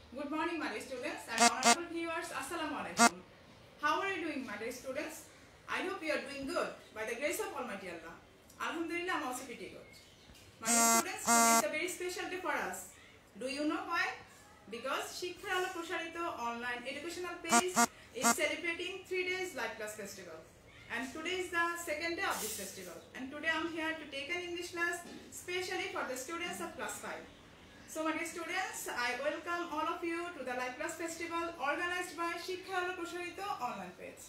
Good morning, my dear students and honorable viewers. Assalamu alaikum. How are you doing, my dear students? I hope you are doing good by the grace of Almighty Allah. Alhamdulillah, I'm also pretty good. My dear students, today is a very special day for us. Do you know why? Because Shiksha Alo Prasharito online educational page is celebrating 3 days live class festival. And today is the second day of this festival. And today I'm here to take an English class specially for the students of class 5. So my dear students, I welcome all of you to the live class festival organized by Shiksha Alo Prasharito online page.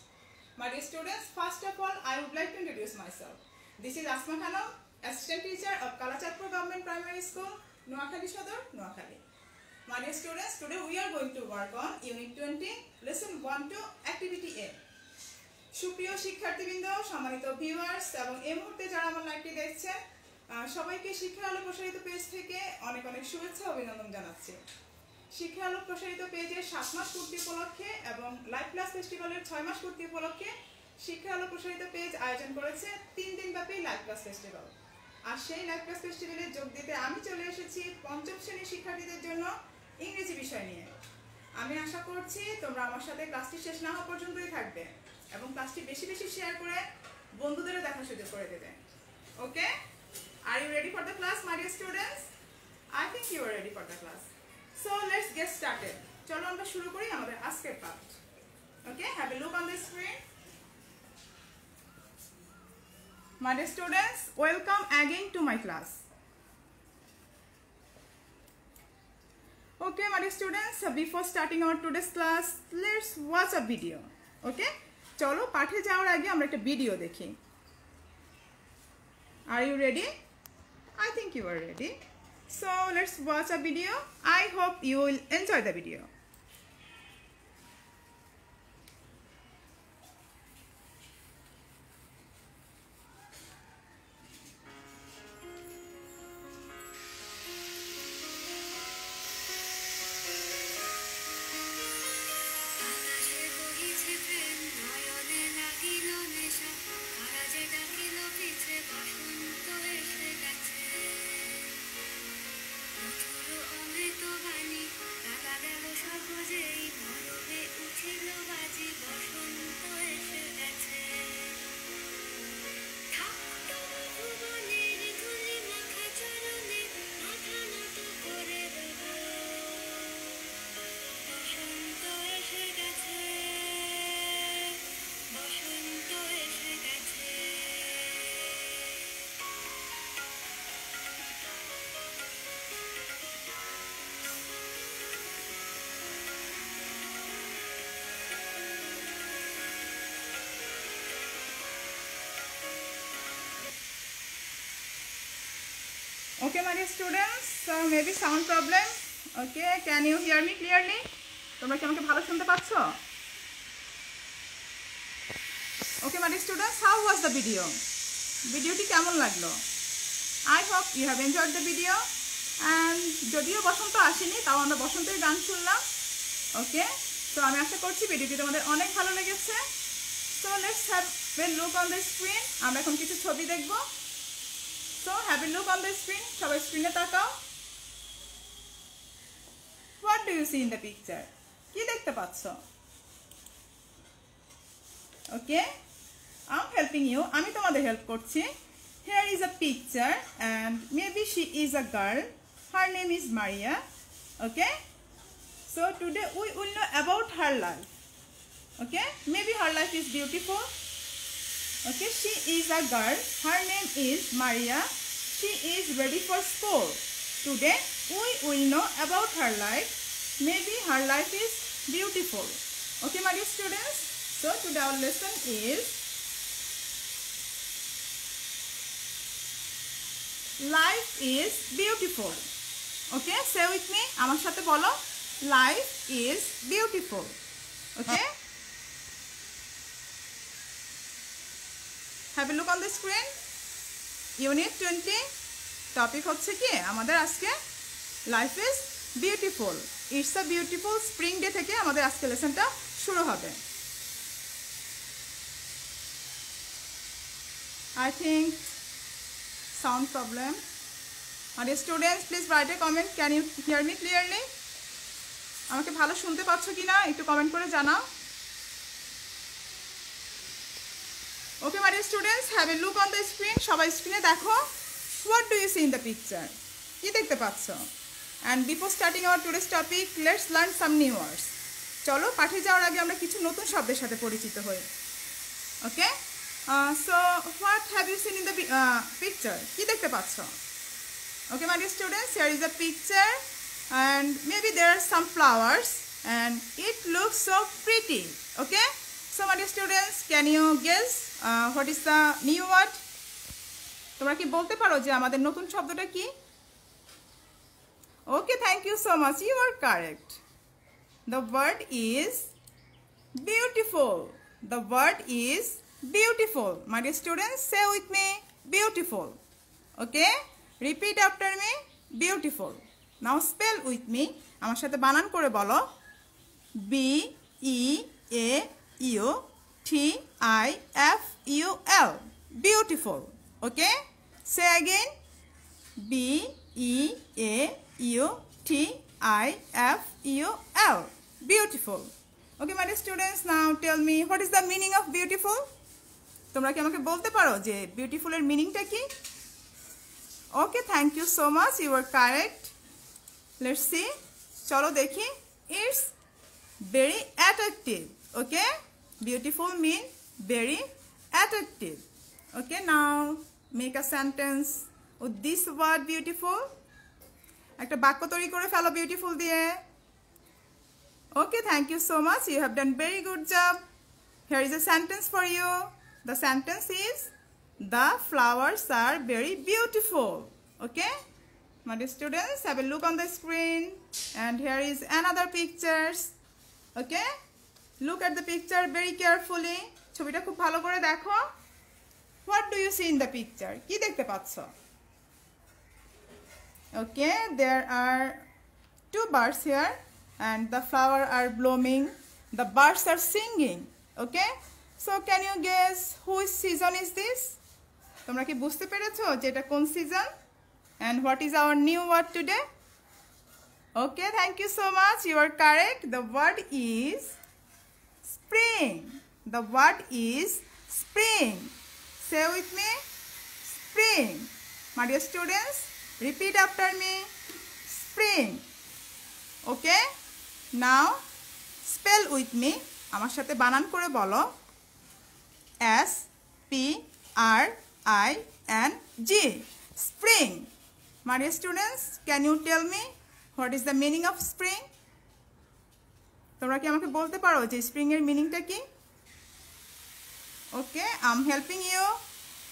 My dear students, first of all, I would like to introduce myself. This is Asma Khanam, assistant teacher of Kalachatpur Government Primary School, Noakhali Sodor, Noakhali. My dear students, today we are going to work on Unit 20, Lesson 1 to Activity A. সুপ্রিয় শিক্ষার্থীবৃন্দ, সম্মানিত viewers এবং এই মুহূর্তে যারা আমার লাইভটি দেখছেন সবাইকে শিক্ষা আলো প্রসারিত পেজ থেকে অনেক অনেক শুভেচ্ছা অভিনন্দন জানাচ্ছি। শিক্ষা আলো প্রসারিত পেজের 7 মাস পূর্তি উপলক্ষে এবং লাইভ ক্লাস ফেস্টিভ্যালের 6 মাস পূর্তি উপলক্ষে শিক্ষা আলো প্রসারিত পেজ আয়োজন করেছে 3 দিন ব্যাপী লাইভ ক্লাস ফেস্টিভ্যাল। আর সেই লাইভ ক্লাস ফেস্টিভ্যালে যোগ দিতে আমি চলে এসেছি পঞ্চম শ্রেণীর শিক্ষার্থীদের জন্য ইংরেজি বিষয় নিয়ে। আমি আশা করছি তোমরা আমার সাথে ক্লাসটি শেষ না হওয়া পর্যন্তই থাকবে এবং ক্লাসটি বেশি বেশি শেয়ার করে বন্ধুদেরও দেখার সুযোগ করে দেবে। Okay, are you ready for the class my dear students? I think you are ready for the class. So let's get started. চলো আমরা শুরু করি আমাদের আজকের পাঠ। Okay, have a look on the screen. My dear students, welcome again to my class. Okay, my dear students, before starting our today's class, let's watch a video. Okay, চলো পাঠে যাওয়ার আগে আমরা একটা ভিডিও দেখি। Are you ready? I think you are ready. So let's watch a video. I hope you will enjoy the video. Okay, my dear students, so maybe sound problem. Okay, can you hear me clearly? তোমরা কি আমাকে ভালো শুনতে পাচ্ছো? Okay, my dear students, how was the video? ভিডিওটি কেমন লাগলো? I hope you have enjoyed the video. And যদিও বসন্ত আসেনি, তাও আমরা বসন্তের গান শুনলাম। Okay, so আমি আশা করছি ভিডিওটি তোমাদের অনেক ভালো লেগেছে। So let's have a look on the screen. আমরা এখন কিছু ছবি দেখব। So have a look on the screen. সবাই স্ক্রিনে তাকাও। What do you see in the picture? কি দেখতে পাচ্ছো? Okay, I'm helping you. আমি তোমাদের হেল্প করছি। Here is a picture and maybe she is a girl. Her name is Maria. Okay, so today we will know about her life. Okay, maybe her life is beautiful. Okay, she is a girl. Her name is Maria. She is ready for school. Today we will know about her life. Maybe her life is beautiful. Okay, my dear students. So today our lesson is life is beautiful. Okay, say with me. আমার সাথে বলো, life is beautiful. Okay. Have a look on the screen. Unit 20 topic হচ্ছে কি আমাদের আজকে life is beautiful. It's a beautiful spring day থেকে আমাদের আজকে লেসনটা শুরু হবে। I think sound problem. Dear students, please write a comment. Can you hear me clearly? আমাকে ভালো শুনতে পাচ্ছ কিনা একটু কমেন্ট করে জানাও। Okay my dear students, have a look on the screen. সবাই স্ক্রিনে দেখো। What do you see in the picture? কি দেখতে পাচ্ছ? And before starting our today's topic, let's learn some new words. চলো পাঠে যাওয়ার আগে আমরা কিছু নতুন শব্দের সাথে পরিচিত হই। Okay, so what have you seen in the picture? কি দেখতে পাচ্ছ? Okay my dear students, here is a picture and maybe there are some flowers and it looks so pretty. Okay, so my dear students, can you guess what is the new word? তোমরা কি বলতে পারো যে আমাদের নতুন শব্দটা কি? Okay, thank you so much, you are correct. The word is beautiful. The word is beautiful. My dear students, say with me, beautiful. Okay, repeat after me, beautiful. Now spell with me. আমার সাথে বানান করে বলো। B E A U T I F U L. Beautiful. Okay? Say again. B E A U T I F U L. Beautiful. Okay, my dear students, now tell me what is the meaning of beautiful? তোমরা কি আমাকে বলতে পারো যে beautiful এর মিনিংটা কি? Okay, thank you so much, you are correct. Let's see. চলো দেখি। It's very attractive. Okay, beautiful mean very attractive. Okay, now make a sentence with this word beautiful. একটা বাক্য তৈরি করে ফেলো beautiful দিয়ে। Okay, thank you so much, you have done very good job. Here is a sentence for you. The sentence is, the flowers are very beautiful. Okay, my dear students, have a look on the screen and here is another pictures. Okay, look at the picture very carefully. ছবিটা খুব ভালো করে দেখো। What do you see in the picture? কি দেখতে পাচ্ছ? Okay, there are two birds here and the flowers are blooming. The birds are singing. Okay, so can you guess which season is this? তোমরা কি বুঝতে পেরেছো যে এটা কোন season? And what is our new word today? Okay, thank you so much, you are correct. The word is spring. The word is spring. Say with me, spring. My dear students, repeat after me, spring. Okay, now spell with me. আমার সাথে বানান করে বলো। S P R I N G. Spring. My dear students, can you tell me what is the meaning of spring? তোমরা কি আমাকে বলতে পারো যে স্প্রিং এর মিনিংটা কি? ওকে, আই এম হেল্পিং ইউ।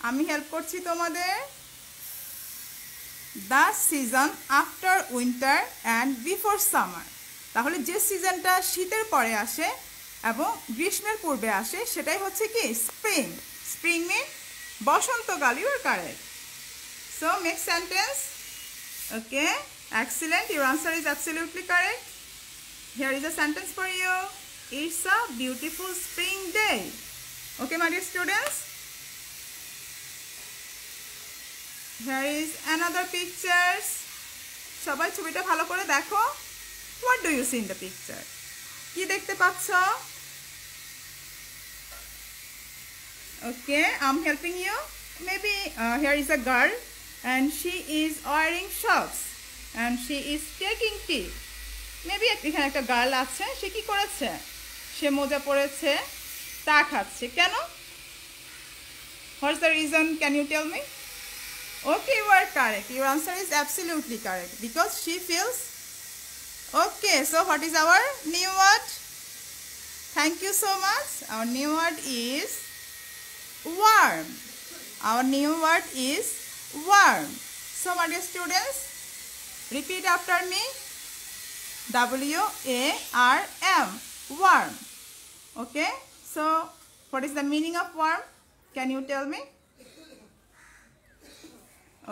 আমি হেল্প করছি তোমাদের। The season after winter and before summer. তাহলে যে সিজনটা শীতের পরে আসে এবং গ্রীষ্মের পূর্বে আসে সেটাই হচ্ছে কি স্প্রিং। স্প্রিং মিন বসন্তকাল। You are correct. So make sentence. Okay, excellent, your answer is absolutely correct. Here is a sentence for you. It's a beautiful spring day. Okay, my dear students, here is another pictures. সবাই ছবিটা ভালো করে দেখো। What do you see in the picture? কি দেখতে পাচ্ছ? Okay, I'm helping you. Maybe here is a girl and she is wearing shorts and she is taking tea. Maybe এখানে একটা গার্ল আছে, সে কি করেছে? সে মোজা পরেছে, তা খাচ্ছে। কেন? What's the reason? Can you tell me? Okay, you are correct. Your answer is absolutely correct because she feels. Okay, so what is our new word? Thank you so much. Our new word is warm. Our new word is warm. So my dear students, repeat after me. W-A-R-M. Warm. Okay, so what is the meaning of warm? Can you tell me?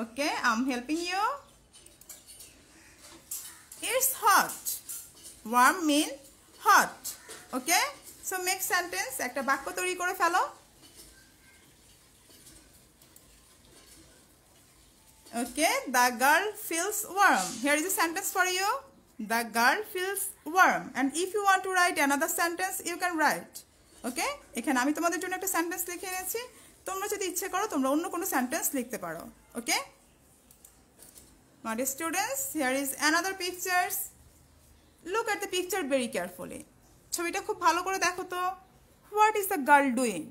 Okay, I'm helping you. It's hot. Warm mean hot. Okay, so make sentence. একটা বাক্য তৈরি করে ফেলো। Okay, the girl feels warm. Here is a sentence for you. The girl feels warm. And if you want to write another sentence, you can write. Okay? এখানে আমি তোমাদের জন্য একটা sentence লিখে এনেছি, তোমরা যদি ইচ্ছে করো তোমরা অন্য কোনো সেন্টেন্স লিখতে পারো। Okay? My dear students, here is another pictures. Look at the picture very carefully. ছবিটা খুব ভালো করে দেখো তো। What is the girl doing?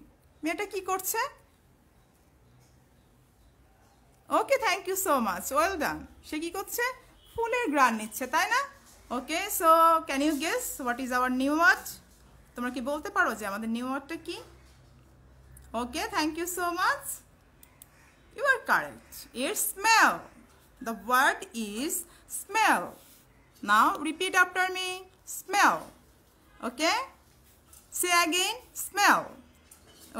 মেয়েটা কি করছে? Okay, thank you so much. Well done. সে কি করছে? ফুলের ঘ্রাণ নিচ্ছে, তাই না? Okay, so can you guess what is our new word? তোমরা কি বলতে পারো যে আমাদের নিউ ওয়ার্ডটা কি? Okay, thank you so much. You are correct. It's smell. The word is smell. Now repeat after me. Smell. Okay? Say again. Smell.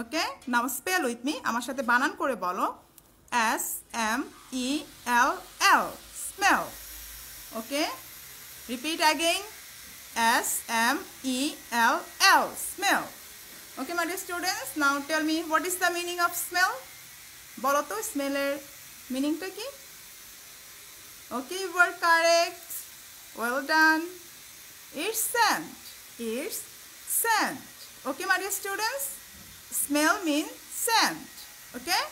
Okay? Now spell with me. আমার সাথে বানান করে বলো। S-M-E-L-L. Smell. Okay? Repeat again. S-M-E-L-L. Smell. Okay, my dear students. Now tell me what is the meaning of smell? বলো তো স্মেলের মিনিংটা কি? Okay, you were correct. Well done. It's scent. It's scent. Okay, my dear students. Smell means scent. Okay?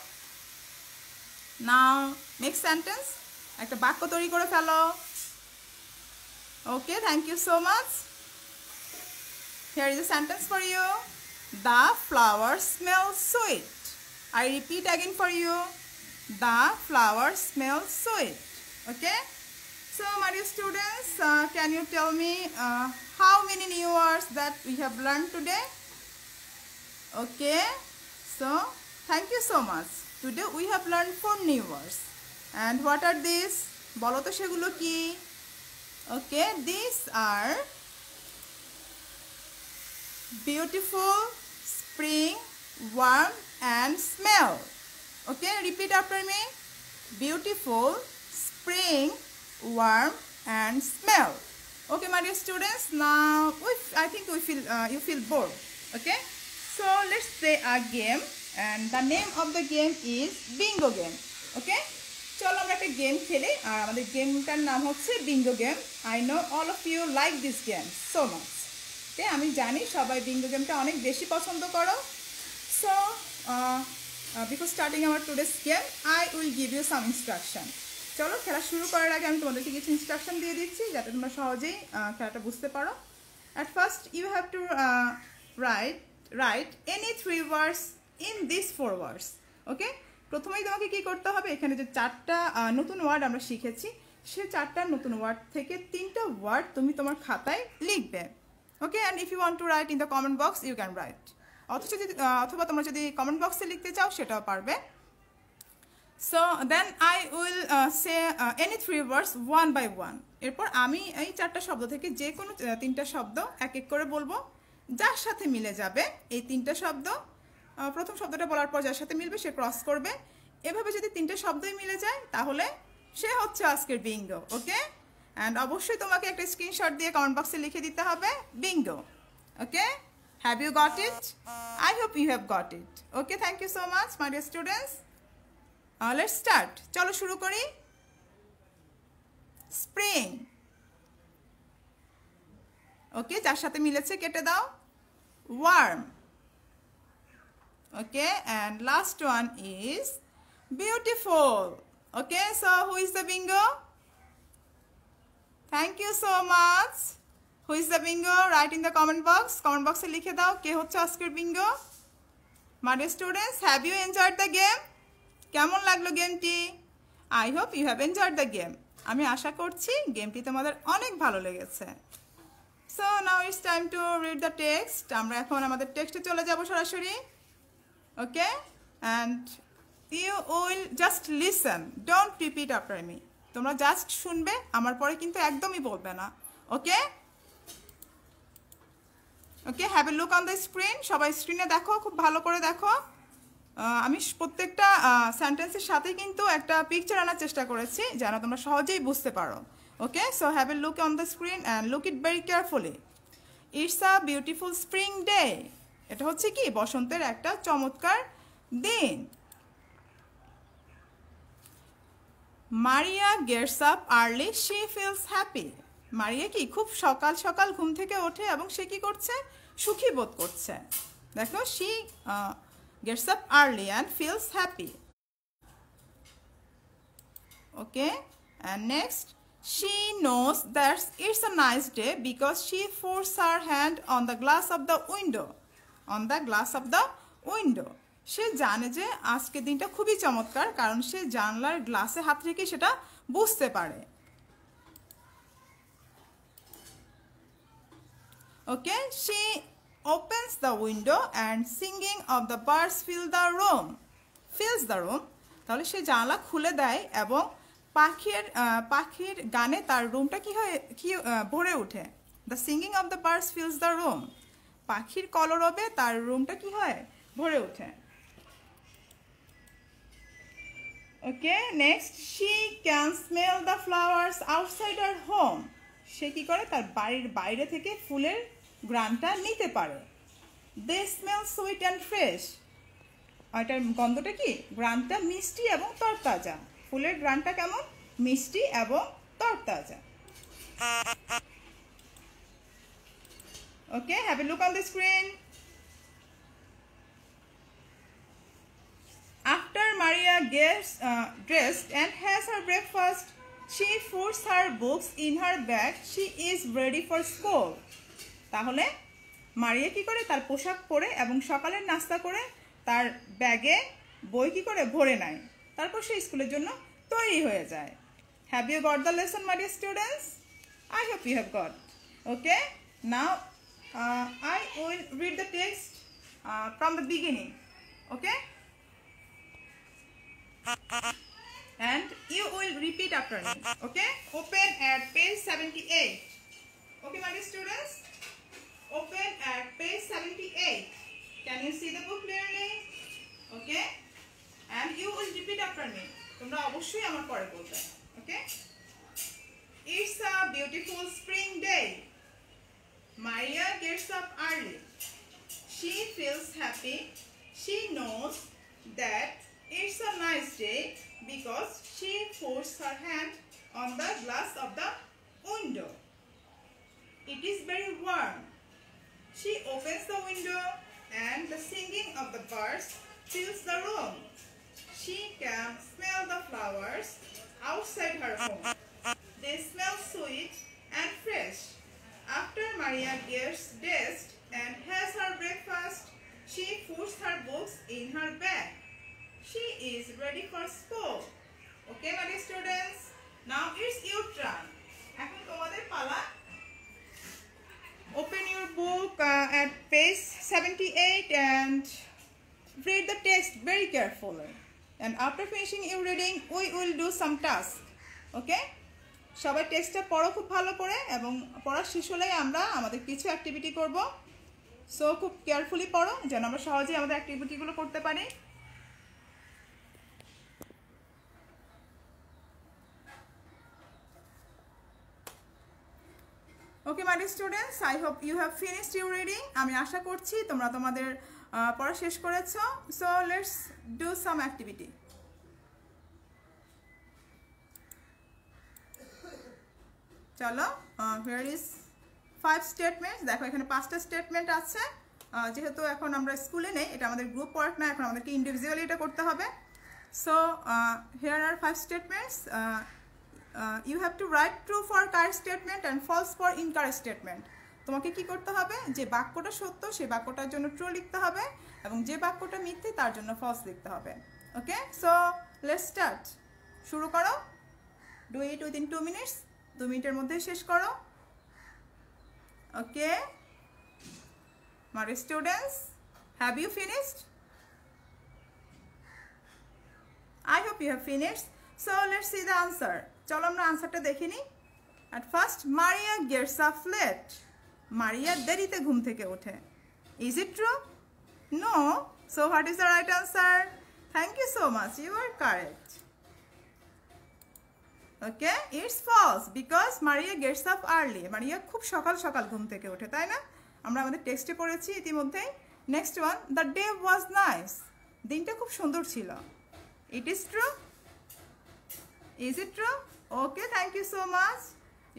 Now, next sentence. একটা বাক্য তৈরি করে ফেলো। Okay, thank you so much. Here is a sentence for you. The flowers smell sweet. I repeat again for you. The flowers smell sweet. Okay? So, my dear students, can you tell me how many new words that we have learned today? Okay? So, thank you so much. Today we have learned 4 new words. And what are these? বলো তো সেগুলো কি? Okay, these are beautiful, spring, warm, and smell. Okay, repeat after me. Beautiful, spring, warm, and smell. Okay, my dear students. Now, I think you feel bored. Okay, so let's play a game, and the name of the game is bingo game. Okay, চলো আমরা একটা game খেলি, আর আমাদের গেমটার নাম হচ্ছে Bingo game. I know all of you like this game so much. Okay, আমি জানি সবাই বিঙ্গো গেমটা অনেক বেশি পছন্দ করো। So, before starting our today's game, I will give you some instruction. চলো খেলা শুরু করার আগে আমি তোমাদেরকে কিছু ইনস্ট্রাকশন দিয়ে দিচ্ছি যাতে তোমরা সহজেই খেলাটা বুঝতে পারো। At first, you have to write any 3 words in these 4 words. Okay? প্রথমেই তোমাকে কি করতে হবে, এখানে যে 4টা নতুন ওয়ার্ড আমরা শিখেছি সেই 4টা নতুন ওয়ার্ড থেকে 3টা ওয়ার্ড তুমি তোমার খাতায় লিখবে। Okay, and if you want to write in the comment box you can write. অথবা তোমরা যদি কমেন্ট বক্সে লিখতে চাও সেটাও পারবে। So then I will say any 3 words 1 by 1। এরপর আমি এই 4টা শব্দ থেকে যে কোনো 3টা শব্দ এক এক করে বলবো, যার সাথে মিলে যাবে এই 3টা শব্দ প্রথম শব্দটা বলার পর যার সাথে মিলবে সে ক্রস করবে। এভাবে যদি 3টে শব্দই মিলে যায় তাহলে সে হচ্ছে আজকের বিঙ্গো। ওকে, অ্যান্ড অবশ্যই তোমাকে একটা স্ক্রিনশট দিয়ে কমেন্ট বক্সে লিখে দিতে হবে bingo. Okay, have you got it? I hope you have got it. Okay, thank you so much my dear students. Let's start. চলো শুরু করি। স্প্রিং। ওকে, যার সাথে মিলেছে কেটে দাও। Worm. Okay, and last one is beautiful. Okay, so who is the bingo? Thank you so much. Who is the bingo? Write in the comment box. Comment box e likhe dao ke hocche ajker bingo. My dear students, have you enjoyed the game? Kemon laglo game ti? I hope you have enjoyed the game. Ami asha korchi game ti tomader onek bhalo legeche. So now it's time to read the text. Amra ekhon amader text e chole jabo sorashori. Okay, and you will just listen, don't repeat after me. তোমরা just শুনবে, আমার পরে কিন্তু একদমই বলবে না। Okay okay, have a look on the screen. সবাই স্ক্রিনে দেখো, খুব ভালো করে দেখো। আমি প্রত্যেকটা সেন্টেন্সের সাথে কিন্তু একটা পিকচার আনার চেষ্টা করেছি যেন তোমরা সহজেই বুঝতে পারো। Okay, so have a look on the screen and look it very carefully. It's a beautiful spring day. এটা হচ্ছে কি বসন্তের একটা চমৎকার দিন। Maria gets up early. She feels happy. মারিয়া কি খুব সকাল সকাল ঘুম থেকে ওঠে এবং সে কি করছে, সুখী বোধ করছে। দেখো, she gets up early and feels happy. Okay, and next, she knows that it's a nice day because she puts her hand on the glass of the window. On the glass of the window. সে জানে যে আজকের দিনটা খুবই চমৎকার, কারণ সে জানলার গ্লাসে হাত রেখে সেটা বুঝতে পারে। Okay, she opens the window and singing of the birds fills the room. তাহলে সে জানলা খুলে দেয় এবং পাখির গানে তার রুমটা কি ভরে ওঠে। The singing of the birds fills the room. পাখির কলরবে তার রুমটা কি হয়, ভরে ওঠে। Okay, next, she can smell the flowers outside her home. সে কি করে, তার বাড়ির বাইরে থেকে ফুলের ঘ্রাণটা নিতে পারে। They smell sweet and fresh. এটার গন্ধটা কি, ঘ্রাণটা মিষ্টি এবং তরতাজা। ফুলের ঘ্রাণটা কেমন, মিষ্টি এবং তরতাজা। Okay, have a look on the screen. After Maria gets dressed and has her breakfast, she puts her books in her bag. She is ready for school. তাহলে মারিয়া কি করে, তার পোশাক পরে এবং সকালের নাস্তা করে তার ব্যাগে বই কি করে ভরে নেয়, তারপর সে স্কুলের জন্য তৈরি হয়ে যায়। Have you got the lesson, my dear students? I hope you have got. Okay, now I will read the text from the beginning. Okay, and you will repeat after me. Okay, open at page 78. Okay, my dear students, open at page 78. Can you see the book clearly? Okay, and you will repeat after me. তোমরা অবশ্যই আমার পরে বলবে। Okay, it's a beautiful spring day. Maria gets up early. She feels happy. She knows that it's a nice day because she puts her hand on the glass of the window. It is very warm. She opens the window and the singing of the birds fills the room. She can smell the flowers outside her home. They smell sweet and fresh. After Maria gets dressed and has her breakfast, she puts her books in her bag. She is ready for school. Okay, my dear students, now it's your turn. এখন তোমাদের পালা। Open your book at page 78 and read the text very carefully. And after finishing your reading, we will do some tasks. Okay? সবাই টেক্সটটা পড়ো খুব ভালো করে, এবং পড়া শেষ হলেই আমরা আমাদের কিছু অ্যাক্টিভিটি করব। সো খুব কেয়ারফুলি পড়ো যেন আমরা সহজেই আমাদের অ্যাক্টিভিটিগুলো করতে পারি। Okay my dear students, I hope you have finished your reading. আমি আশা করছি তোমরা তোমাদের পড়া শেষ করেছো। So let's do some activity. চলো, হিয়ার ইজ 5 স্টেটমেন্টস। দেখো এখানে 5টা স্টেটমেন্ট আছে। যেহেতু এখন আমরা স্কুলে নেই, এটা আমাদের গ্রুপ ওয়ার্ক না, এখন আমাদেরকে ইন্ডিভিজুয়ালি এটা করতে হবে। So here are 5 statements. You have to write true for correct statement and false for incorrect statement. তোমাকে কি করতে হবে, যে বাক্যটা সত্য সেই বাক্যটার জন্য ট্রু লিখতে হবে, এবং যে বাক্যটা মিথ্যে তার জন্য ফলস লিখতে হবে। Okay, so let's start. শুরু করো। Do it within 2 minutes. 2 মিনিটের মধ্যে শেষ করো। Okay my students, have you finished? I hope you have finished. So let's see the answer. চলো আমরা আনসারটা দেখে নিই। At first, Maria gets up late. Maria দেরিতে ঘুম থেকে ওঠে। Is it true? No. So what is the right answer? Thank you so much. You are correct. Okay, it's false because Maria gets up early. Maria খুব সকাল সকাল ঘুম থেকে ওঠে, তাই না? আমরা আমাদের টেক্সটে পড়েছি ইতিমধ্যেই। Next one, the day was nice. দিনটা খুব সুন্দর ছিল। It is true? Is it true? Okay, thank you so much.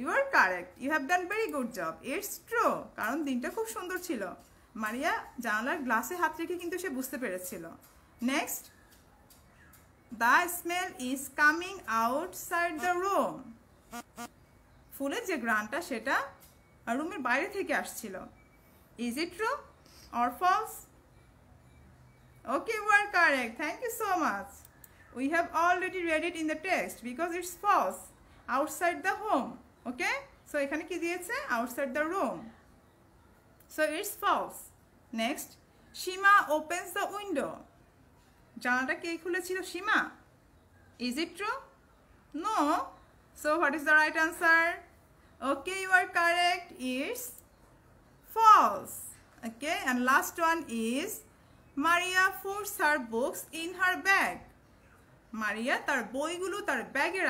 You are correct. You have done very good job. It's true. কারণ দিনটা খুব সুন্দর ছিল। মারিয়া জানালার গ্লাসে হাত রেখে কিন্তু সে বুঝতে পেরেছিল। Next, the smell is coming outside the room. ফুলের যে গ্রানটা সেটা রুমের বাইরে থেকে আসছিল। Is it true or false? Okay, you are correct. Thank you so much. We have already read it in the text because it's false. Outside the home. Okay? So এখানে কি দিয়েছে? Outside the room. So it's false. Next, Shima opens the window. জানালাটা কে খুলেছিল? Shima. Is it true? No. So what is the right answer? Okay, you are correct. It's false. Okay, and last one is Maria puts her books in her bag. Maria তার বইগুলো তার ব্যাগে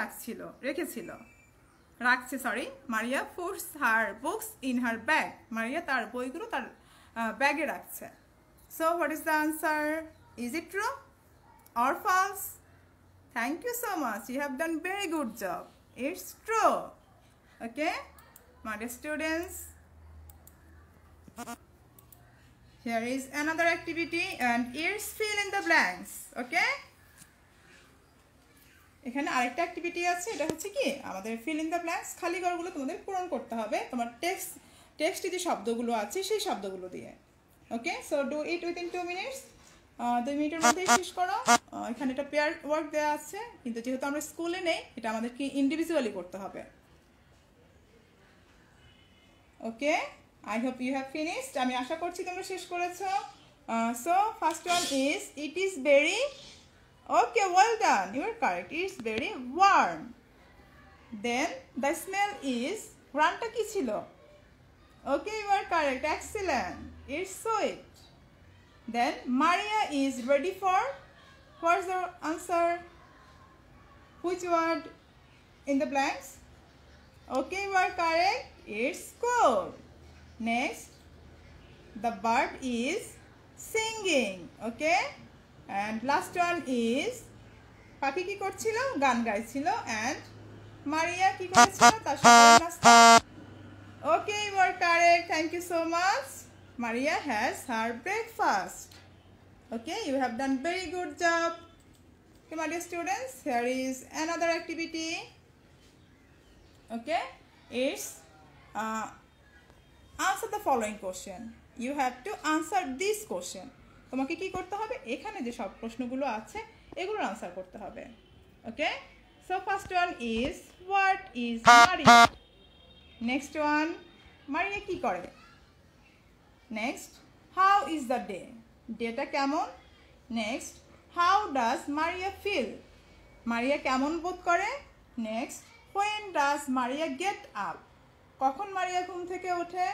Maria puts her books in her bag. Maria তার বইগুলো তার ব্যাগে রাখছে. So what is the answer? Is it true or false? Thank you so much. You have done very good job. It's true. Okay, my dear students. Here is another activity and it's fill in the blanks. Okay? এখানে আরেকটা activity আছে, এটা হচ্ছে কি আমাদের fill in the blanks, খালি ঘরগুলো তোমাদের পূরণ করতে হবে তোমার টেক্সটে যে শব্দগুলো আছে সেই শব্দগুলো দিয়ে। Okay, so do it within 2 minutes. 2 মিনিটের মধ্যে শেষ করো। এখানে একটা পেয়ার ওয়ার্ক দেওয়া আছে, কিন্তু যেহেতু আমরা স্কুলে নেই এটা আমাদেরকে ইন্ডিভিজুয়ালি করতে হবে। ওকে, I hope you have finished. আমি আশা করছি তোমরা শেষ করেছো। So first one is it is very, okay, well done, you are correct, it's very warm. Then the smell is, ঘ্রাণটা কি ছিল? Okay, you are correct, excellent, it's sweet. Then Maria is ready for, what's the answer? Which word in the blanks? Okay, you are correct, it's cold. Next, the bird is singing. Okay, and last one is পাখি কি করছিল? গান গাইছিল। and Maria কি করেছিল? তার সাথে নাচছিল। Okay, you are correct. Thank you so much. Maria has her breakfast. Okay, you have done very good job. Okay, my dear students, here is another activity. Okay, it's answer the following question. You have to answer this question. তোমাকে কি করতে হবে? এখানে যে সব প্রশ্নগুলো আছে এগুলোর আনসার করতে হবে। Okay, so first one is what is Maria. Next one, Maria কি করে? Next, how is the day, ডেটা কেমন? Next, how does Maria feel, Maria কেমন বোধ করে? Next, when does Maria get up, কখন মারিয়া ঘুম থেকে ওঠে?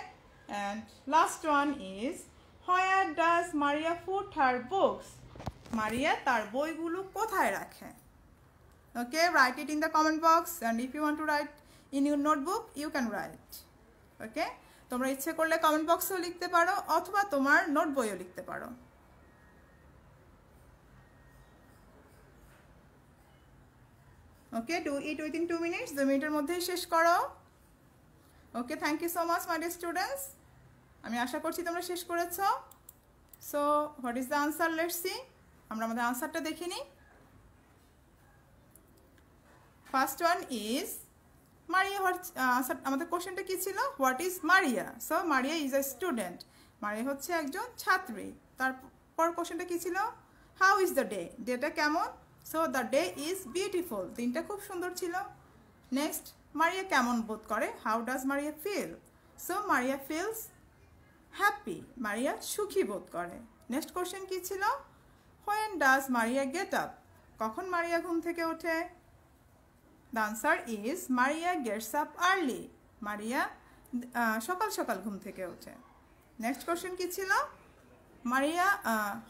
and last one is where does Maria put her books, মারিয়া তার বইগুলো কোথায় রাখে? Okay, write it in the comment box, and if you want to write in your notebook you can write. Okay, তোমরা ইচ্ছে করলে কমেন্ট বক্সেও লিখতে পারো অথবা তোমার নোট বইও লিখতে পারো। Okay, do it within 2 minutes. 2 মিনিটের মধ্যেই শেষ করো। Okay, thank you so much my dear students. আমি আশা করছি তোমরা শেষ করেছো। So what is the answer? Let's see. আমরা আমাদের আনসারটা দেখে নিই। First one is Maria. আমাদের কোশ্চেনটা কি ছিল? What is Maria? So Maria is a student. Maria হচ্ছে একজন ছাত্রী। তারপর কোশ্চেনটা কি ছিল? How is the day? Data কেমন? So the day is beautiful. দিনটা খুব সুন্দর ছিল। Next, Maria কেমন বোধ করে? How does Maria feel? So Maria feels happy. Maria সুখী বোধ করে। নেক্সট কোশ্চেন কি ছিল? When does Maria get up? কখন মারিয়া ঘুম থেকে ওঠে? The answer is Maria gets up early. Maria সকাল সকাল ঘুম থেকে ওঠে। নেক্সট কোশ্চেন কি ছিল? Maria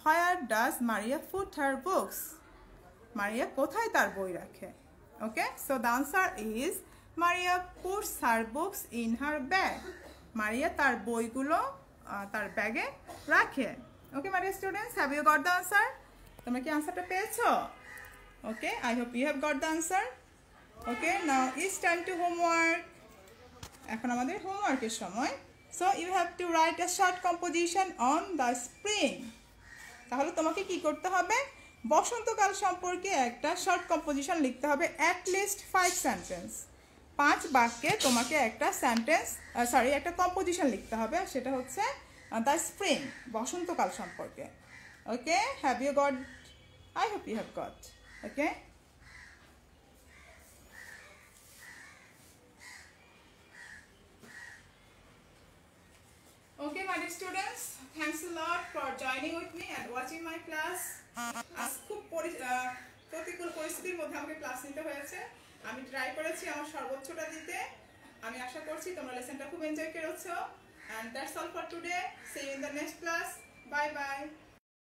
where does Maria put her books? Maria কোথায় তার বই রাখে? Okay, so the answer is Maria puts her books in her bag. Maria তার বইগুলো তার ব্যাগে রাখে। Okay, my dear students, have you got the answer? তোমরা কি আনসারটা পেয়েছো? Okay, I hope you have got the answer. Okay, now it's time to homework. এখন আমাদের হোমওয়ার্কের সময়। So you have to write a short composition on the spring. তাহলে তোমাকে কি করতে হবে, বসন্তকাল সম্পর্কে একটা শর্ট কম্পোজিশন লিখতে হবে, অ্যাটলিস্ট 5 সেন্টেন্স। 5 বাক্যে তোমাকে একটা একটা কম্পোজিশন লিখতে হবে, সেটা হচ্ছে দ্য স্প্রিং, বসন্তকাল সম্পর্কে। Okay, have you got? I hope you have got. Okay, okay my dear students, thanks a lot for joining with me and watching my class. আজ খুব প্রতিকূল পরিস্থিতির মধ্যে আমাকে ক্লাস নিতে হয়েছে। আমি ট্রাই করেছি আমার সর্বোচ্চটা দিতে। আমি আশা করছি তোমরা লেসনটা খুব এনজয় করেছো। And that's all for today. See you in the next class. Bye bye.